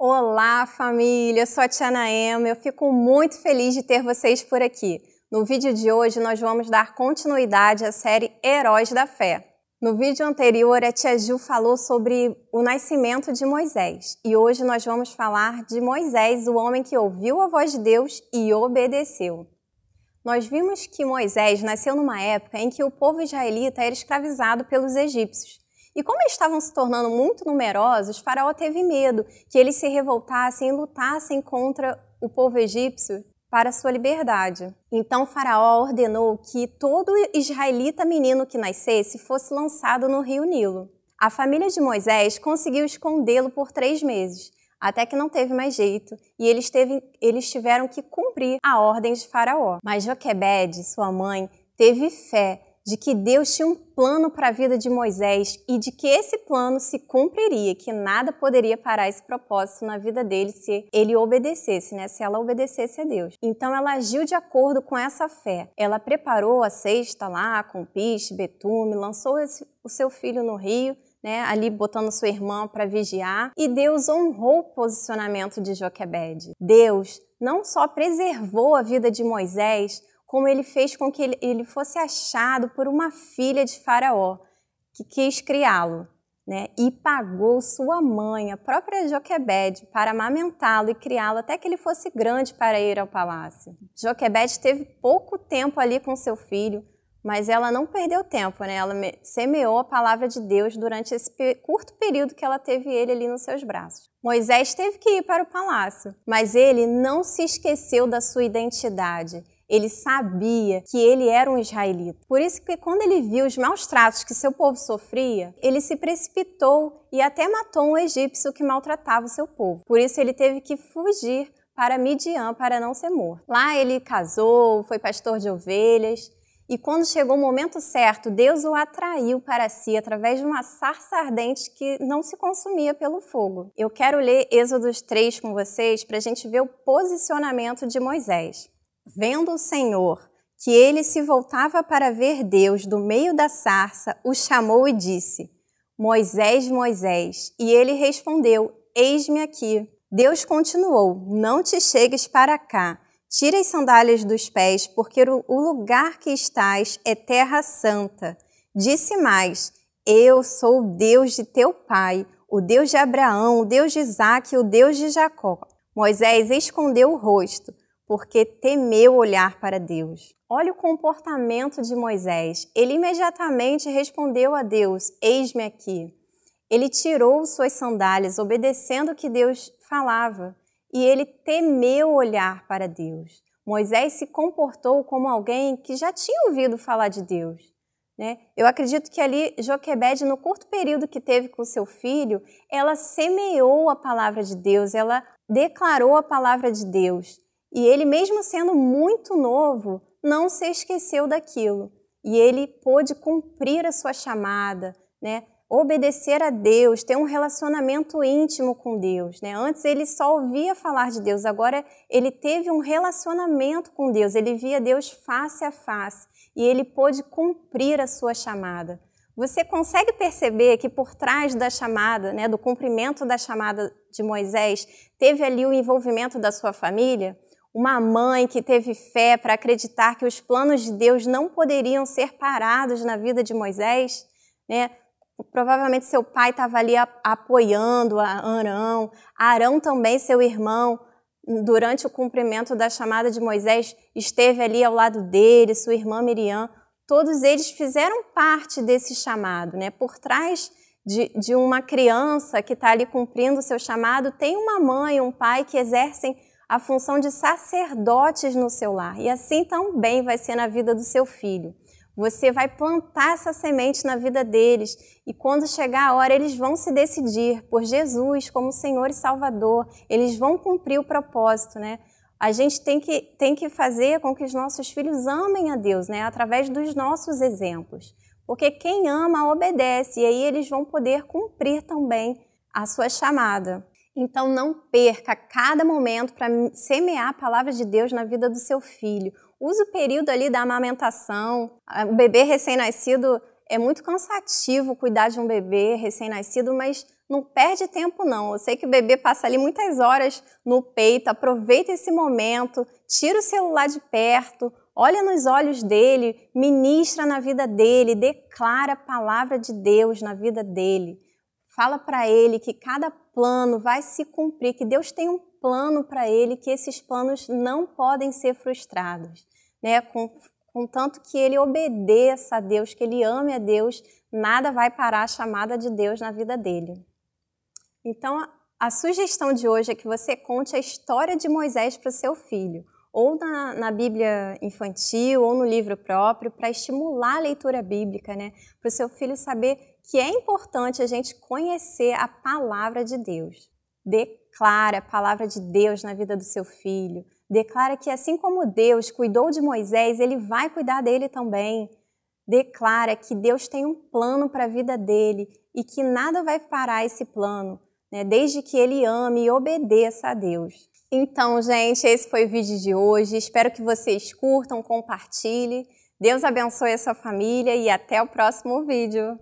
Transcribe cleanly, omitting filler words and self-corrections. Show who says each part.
Speaker 1: Olá, família! Eu sou a Tia Naema. Eu fico muito feliz de ter vocês por aqui. No vídeo de hoje, nós vamos dar continuidade à série Heróis da Fé. No vídeo anterior, a Tia Ju falou sobre o nascimento de Moisés. E hoje nós vamos falar de Moisés, o homem que ouviu a voz de Deus e obedeceu. Nós vimos que Moisés nasceu numa época em que o povo israelita era escravizado pelos egípcios. E como eles estavam se tornando muito numerosos, Faraó teve medo que eles se revoltassem e lutassem contra o povo egípcio para sua liberdade. Então Faraó ordenou que todo israelita menino que nascesse fosse lançado no rio Nilo. A família de Moisés conseguiu escondê-lo por 3 meses, até que não teve mais jeito, e eles tiveram que cumprir a ordem de Faraó. Mas Joquebede, sua mãe, teve fé de que Deus tinha um plano para a vida de Moisés e de que esse plano se cumpriria, que nada poderia parar esse propósito na vida dele se ele obedecesse, se ela obedecesse a Deus. Então ela agiu de acordo com essa fé. Ela preparou a cesta lá com piche, betume, lançou o seu filho no rio, ali botando sua irmã para vigiar, e Deus honrou o posicionamento de Joquebede. Deus não só preservou a vida de Moisés, como ele fez com que ele fosse achado por uma filha de Faraó, que quis criá-lo, e pagou sua mãe, a própria Joquebede, para amamentá-lo e criá-lo até que ele fosse grande para ir ao palácio. Joquebede teve pouco tempo ali com seu filho, mas ela não perdeu tempo, Ela semeou a palavra de Deus durante esse curto período que ela teve ele ali nos seus braços. Moisés teve que ir para o palácio, mas ele não se esqueceu da sua identidade. Ele sabia que ele era um israelita. Por isso que quando ele viu os maus tratos que seu povo sofria, ele se precipitou e até matou um egípcio que maltratava o seu povo. Por isso ele teve que fugir para Midian para não ser morto. Lá ele casou, foi pastor de ovelhas. E quando chegou o momento certo, Deus o atraiu para si através de uma sarça ardente que não se consumia pelo fogo. Eu quero ler Êxodos 3 com vocês para a gente ver o posicionamento de Moisés. Vendo o Senhor que ele se voltava para ver Deus do meio da sarça, o chamou e disse: Moisés, Moisés. E ele respondeu: Eis-me aqui. Deus continuou: Não te chegues para cá. Tira as sandálias dos pés, porque o lugar que estás é terra santa. Disse mais: Eu sou o Deus de teu pai, o Deus de Abraão, o Deus de Isaque e o Deus de Jacó. Moisés escondeu o rosto, porque temeu olhar para Deus. Olha o comportamento de Moisés. Ele imediatamente respondeu a Deus: Eis-me aqui. Ele tirou suas sandálias, obedecendo o que Deus falava. E ele temeu olhar para Deus. Moisés se comportou como alguém que já tinha ouvido falar de Deus. Eu acredito que ali Joquebede, no curto período que teve com seu filho, ela semeou a palavra de Deus, ela declarou a palavra de Deus. E ele, mesmo sendo muito novo, não se esqueceu daquilo. E ele pôde cumprir a sua chamada, obedecer a Deus, ter um relacionamento íntimo com Deus. Antes ele só ouvia falar de Deus, agora ele teve um relacionamento com Deus, ele via Deus face a face e ele pôde cumprir a sua chamada. Você consegue perceber que por trás da chamada, do cumprimento da chamada de Moisés, teve ali o envolvimento da sua família? Uma mãe que teve fé para acreditar que os planos de Deus não poderiam ser parados na vida de Moisés, Provavelmente seu pai estava ali apoiando a Arão. Arão também, seu irmão, durante o cumprimento da chamada de Moisés, esteve ali ao lado dele, sua irmã Miriam. Todos eles fizeram parte desse chamado. Por trás de uma criança que está ali cumprindo o seu chamado, tem uma mãe, um pai que exercem a função de sacerdotes no seu lar. E assim também vai ser na vida do seu filho. Você vai plantar essa semente na vida deles e quando chegar a hora eles vão se decidir por Jesus como Senhor e Salvador. Eles vão cumprir o propósito, A gente tem que fazer com que os nossos filhos amem a Deus, Através dos nossos exemplos. Porque quem ama obedece e aí eles vão poder cumprir também a sua chamada. Então não perca cada momento para semear a palavra de Deus na vida do seu filho. Use o período ali da amamentação. O bebê recém-nascido É muito cansativo cuidar de um bebê recém-nascido, mas não perde tempo não. Eu sei que o bebê passa ali muitas horas no peito, aproveita esse momento, tira o celular de perto, olha nos olhos dele, ministra na vida dele, declara a palavra de Deus na vida dele. Fala para ele que cada plano vai se cumprir, que Deus tem um plano para ele, que esses planos não podem ser frustrados, né? Contanto que ele obedeça a Deus, que ele ame a Deus, nada vai parar a chamada de Deus na vida dele. Então, a sugestão de hoje é que você conte a história de Moisés para o seu filho, ou na Bíblia infantil, ou no livro próprio, para estimular a leitura bíblica, né? Para o seu filho saber que é importante a gente conhecer a palavra de Deus. Declara a palavra de Deus na vida do seu filho. Declara que assim como Deus cuidou de Moisés, ele vai cuidar dele também. Declara que Deus tem um plano para a vida dele e que nada vai parar esse plano, né? Desde que ele ame e obedeça a Deus. Então, gente, esse foi o vídeo de hoje. Espero que vocês curtam, compartilhem. Deus abençoe a sua família e até o próximo vídeo.